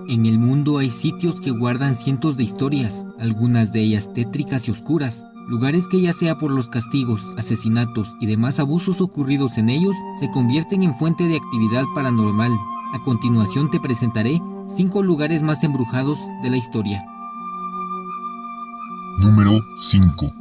En el mundo hay sitios que guardan cientos de historias, algunas de ellas tétricas y oscuras. Lugares que ya sea por los castigos, asesinatos y demás abusos ocurridos en ellos, se convierten en fuente de actividad paranormal. A continuación te presentaré 5 lugares más embrujados de la historia. Número 5.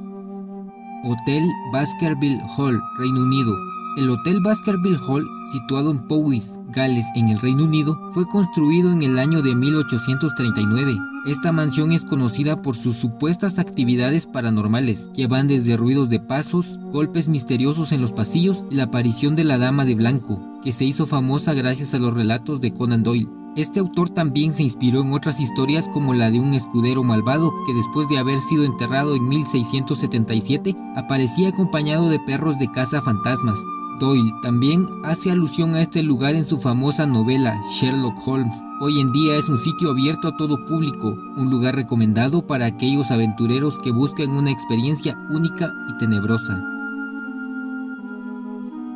Hotel Baskerville Hall, Reino Unido. El Hotel Baskerville Hall, situado en Powys, Gales, en el Reino Unido, fue construido en el año de 1839. Esta mansión es conocida por sus supuestas actividades paranormales, que van desde ruidos de pasos, golpes misteriosos en los pasillos y la aparición de la Dama de Blanco, que se hizo famosa gracias a los relatos de Conan Doyle. Este autor también se inspiró en otras historias como la de un escudero malvado que después de haber sido enterrado en 1677 aparecía acompañado de perros de caza fantasmas. Doyle también hace alusión a este lugar en su famosa novela Sherlock Holmes. Hoy en día es un sitio abierto a todo público, un lugar recomendado para aquellos aventureros que buscan una experiencia única y tenebrosa.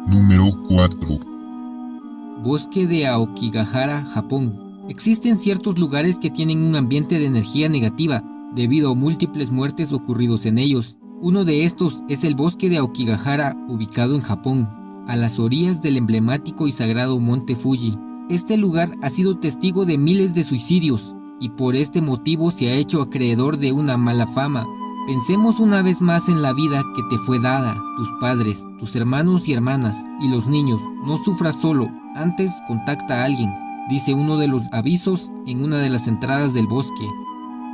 Número 4. Bosque de Aokigahara, Japón. Existen ciertos lugares que tienen un ambiente de energía negativa debido a múltiples muertes ocurridos en ellos. Uno de estos es el bosque de Aokigahara, ubicado en Japón, a las orillas del emblemático y sagrado monte Fuji. Este lugar ha sido testigo de miles de suicidios y por este motivo se ha hecho acreedor de una mala fama. Pensemos una vez más en la vida que te fue dada, tus padres, tus hermanos y hermanas y los niños. No sufras solo, antes contacta a alguien, dice uno de los avisos en una de las entradas del bosque,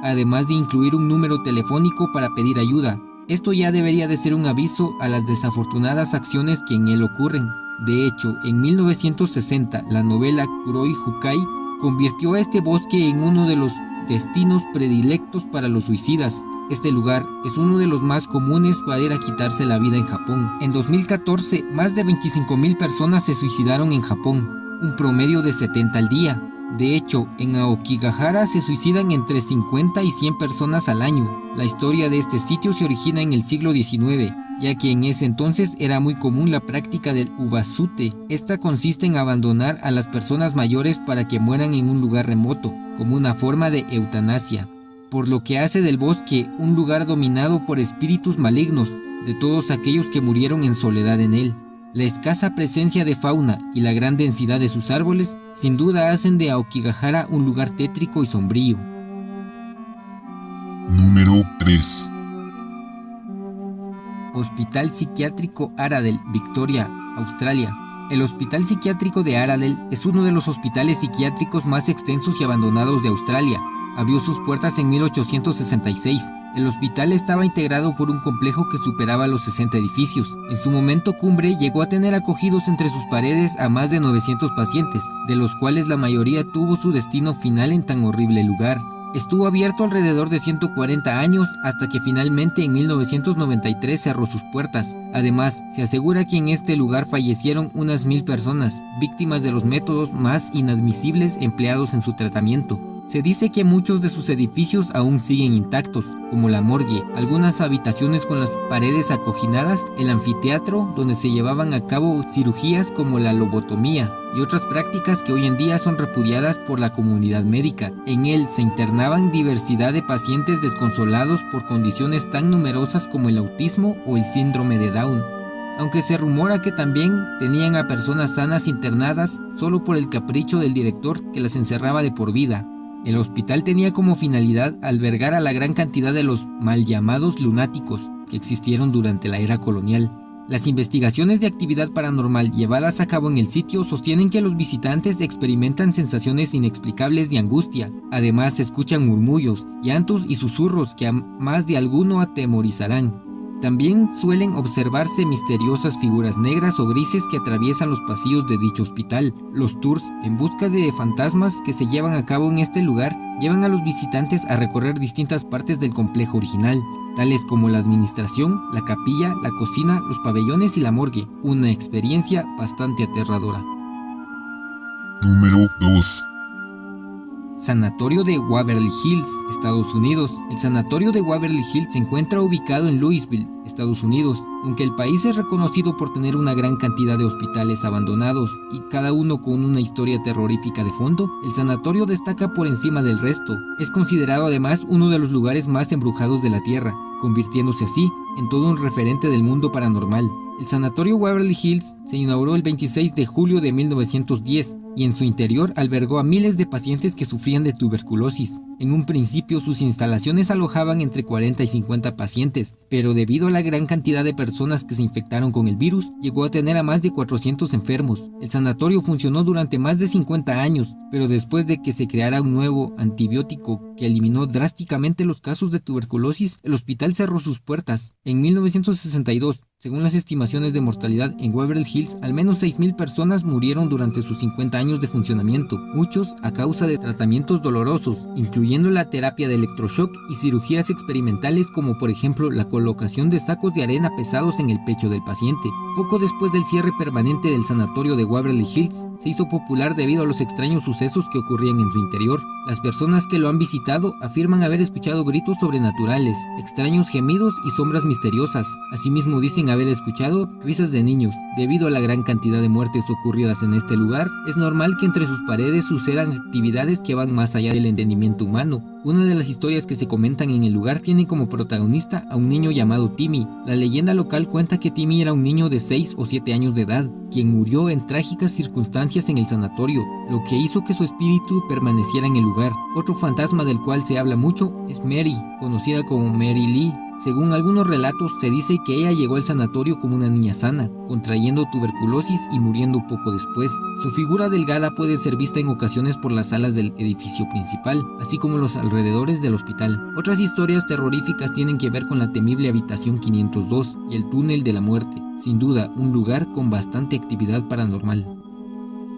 además de incluir un número telefónico para pedir ayuda. Esto ya debería de ser un aviso a las desafortunadas acciones que en él ocurren. De hecho, en 1960, la novela Kuroi Hukai convirtió a este bosque en uno de los destinos predilectos para los suicidas. Este lugar es uno de los más comunes para ir a quitarse la vida en Japón. En 2014, más de 25,000 personas se suicidaron en Japón, un promedio de 70 al día. De hecho, en Aokigahara se suicidan entre 50 y 100 personas al año. La historia de este sitio se origina en el siglo XIX, ya que en ese entonces era muy común la práctica del ubasute. Esta consiste en abandonar a las personas mayores para que mueran en un lugar remoto, como una forma de eutanasia, por lo que hace del bosque un lugar dominado por espíritus malignos de todos aquellos que murieron en soledad en él. La escasa presencia de fauna y la gran densidad de sus árboles sin duda hacen de Aokigahara un lugar tétrico y sombrío. Número 3. Hospital Psiquiátrico Aradel, Victoria, Australia. El Hospital Psiquiátrico de Aradel es uno de los hospitales psiquiátricos más extensos y abandonados de Australia. Abrió sus puertas en 1866. El hospital estaba integrado por un complejo que superaba los 60 edificios. En su momento cumbre llegó a tener acogidos entre sus paredes a más de 900 pacientes, de los cuales la mayoría tuvo su destino final en tan horrible lugar. Estuvo abierto alrededor de 140 años hasta que finalmente en 1993 cerró sus puertas. Además, se asegura que en este lugar fallecieron unas 1000 personas, víctimas de los métodos más inadmisibles empleados en su tratamiento. Se dice que muchos de sus edificios aún siguen intactos, como la morgue, algunas habitaciones con las paredes acoginadas, el anfiteatro donde se llevaban a cabo cirugías como la lobotomía y otras prácticas que hoy en día son repudiadas por la comunidad médica. En él se internaban diversidad de pacientes desconsolados por condiciones tan numerosas como el autismo o el síndrome de Down, aunque se rumora que también tenían a personas sanas internadas solo por el capricho del director que las encerraba de por vida. El hospital tenía como finalidad albergar a la gran cantidad de los mal llamados lunáticos que existieron durante la era colonial. Las investigaciones de actividad paranormal llevadas a cabo en el sitio sostienen que los visitantes experimentan sensaciones inexplicables de angustia. Además, se escuchan murmullos, llantos y susurros que a más de alguno atemorizarán. También suelen observarse misteriosas figuras negras o grises que atraviesan los pasillos de dicho hospital. Los tours en busca de fantasmas que se llevan a cabo en este lugar llevan a los visitantes a recorrer distintas partes del complejo original, tales como la administración, la capilla, la cocina, los pabellones y la morgue. Una experiencia bastante aterradora. Número 2. Sanatorio de Waverly Hills, Estados Unidos. El Sanatorio de Waverly Hills se encuentra ubicado en Louisville, Estados Unidos. Aunque el país es reconocido por tener una gran cantidad de hospitales abandonados y cada uno con una historia terrorífica de fondo, el sanatorio destaca por encima del resto. Es considerado además uno de los lugares más embrujados de la Tierra, convirtiéndose así en todo un referente del mundo paranormal. El Sanatorio Waverly Hills se inauguró el 26 de julio de 1910 y en su interior albergó a miles de pacientes que sufrían de tuberculosis. En un principio sus instalaciones alojaban entre 40 y 50 pacientes, pero debido a la gran cantidad de personas que se infectaron con el virus, llegó a tener a más de 400 enfermos. El sanatorio funcionó durante más de 50 años, pero después de que se creara un nuevo antibiótico que eliminó drásticamente los casos de tuberculosis, el hospital cerró sus puertas. En 1962, según las estimaciones de mortalidad en Waverly Hills, al menos 6,000 personas murieron durante sus 50 años de funcionamiento, muchos a causa de tratamientos dolorosos, incluyendo la terapia de electroshock y cirugías experimentales como por ejemplo la colocación de sacos de arena pesados en el pecho del paciente. Poco después del cierre permanente del sanatorio de Waverly Hills, se hizo popular debido a los extraños sucesos que ocurrían en su interior. Las personas que lo han visitado afirman haber escuchado gritos sobrenaturales, extraños gemidos y sombras misteriosas. Asimismo dicen haber escuchado risas de niños. Debido a la gran cantidad de muertes ocurridas en este lugar, es normal que entre sus paredes sucedan actividades que van más allá del entendimiento humano. Una de las historias que se comentan en el lugar tiene como protagonista a un niño llamado Timmy. La leyenda local cuenta que Timmy era un niño de 6 o 7 años de edad, quien murió en trágicas circunstancias en el sanatorio, lo que hizo que su espíritu permaneciera en el lugar. Otro fantasma del cual se habla mucho es Mary, conocida como Mary Lee. Según algunos relatos, se dice que ella llegó al sanatorio como una niña sana, contrayendo tuberculosis y muriendo poco después. Su figura delgada puede ser vista en ocasiones por las salas del edificio principal, así como los alrededores del hospital. Otras historias terroríficas tienen que ver con la temible habitación 502 y el túnel de la muerte. Sin duda, un lugar con bastante actividad paranormal.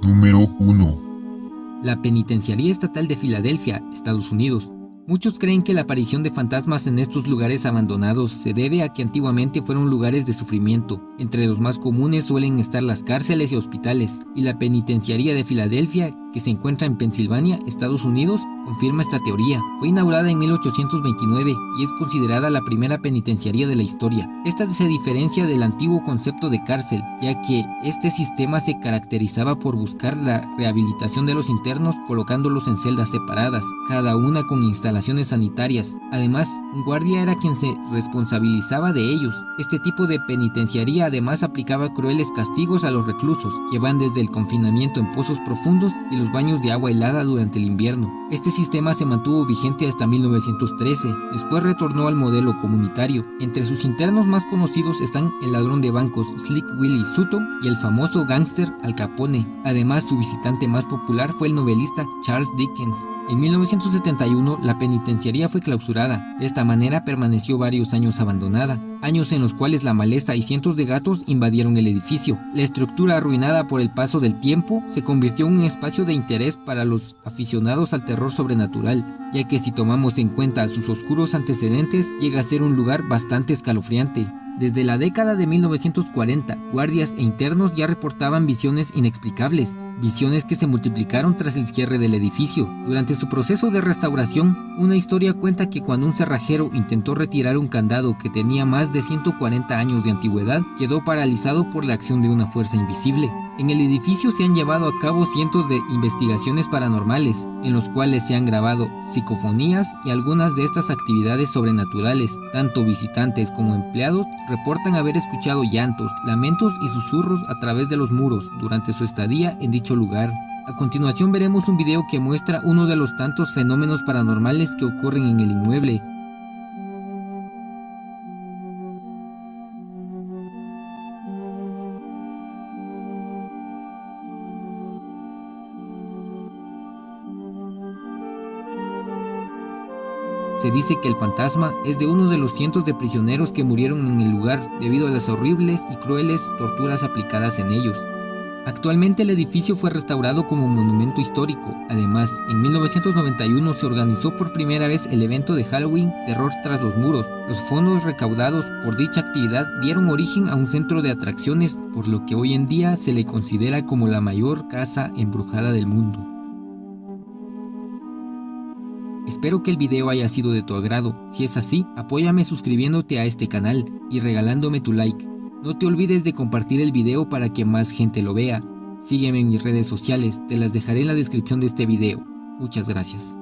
Número 1. La Penitenciaría Estatal de Filadelfia, Estados Unidos. Muchos creen que la aparición de fantasmas en estos lugares abandonados se debe a que antiguamente fueron lugares de sufrimiento. Entre los más comunes suelen estar las cárceles y hospitales, y la Penitenciaría de Filadelfia, que se encuentra en Pensilvania, Estados Unidos, confirma esta teoría. Fue inaugurada en 1829 y es considerada la primera penitenciaría de la historia. Esta se diferencia del antiguo concepto de cárcel, ya que este sistema se caracterizaba por buscar la rehabilitación de los internos colocándolos en celdas separadas, cada una con instalaciones sanitarias. Además, un guardia era quien se responsabilizaba de ellos. Este tipo de penitenciaría además aplicaba crueles castigos a los reclusos, que van desde el confinamiento en pozos profundos y los baños de agua helada durante el invierno. Este sistema se mantuvo vigente hasta 1913, después retornó al modelo comunitario. Entre sus internos más conocidos están el ladrón de bancos Slick Willie Sutton y el famoso gángster Al Capone. Además, su visitante más popular fue el novelista Charles Dickens. En 1971, la penitenciaría fue clausurada. De esta manera permaneció varios años abandonada, años en los cuales la maleza y cientos de gatos invadieron el edificio. La estructura, arruinada por el paso del tiempo, se convirtió en un espacio de interés para los aficionados al terror sobrenatural, ya que si tomamos en cuenta sus oscuros antecedentes, llega a ser un lugar bastante escalofriante. Desde la década de 1940, guardias e internos ya reportaban visiones inexplicables, visiones que se multiplicaron tras el cierre del edificio. Durante su proceso de restauración, una historia cuenta que cuando un cerrajero intentó retirar un candado que tenía más de 140 años de antigüedad, quedó paralizado por la acción de una fuerza invisible. En el edificio se han llevado a cabo cientos de investigaciones paranormales, en los cuales se han grabado psicofonías y algunas de estas actividades sobrenaturales. Tanto visitantes como empleados reportan haber escuchado llantos, lamentos y susurros a través de los muros durante su estadía en dicho lugar. A continuación veremos un video que muestra uno de los tantos fenómenos paranormales que ocurren en el inmueble. Se dice que el fantasma es de uno de los cientos de prisioneros que murieron en el lugar debido a las horribles y crueles torturas aplicadas en ellos. Actualmente el edificio fue restaurado como monumento histórico. Además, en 1991 se organizó por primera vez el evento de Halloween Terror tras los muros. Los fondos recaudados por dicha actividad dieron origen a un centro de atracciones, por lo que hoy en día se le considera como la mayor casa embrujada del mundo. Espero que el video haya sido de tu agrado. Si es así, apóyame suscribiéndote a este canal y regalándome tu like. No te olvides de compartir el video para que más gente lo vea. Sígueme en mis redes sociales, te las dejaré en la descripción de este video. Muchas gracias.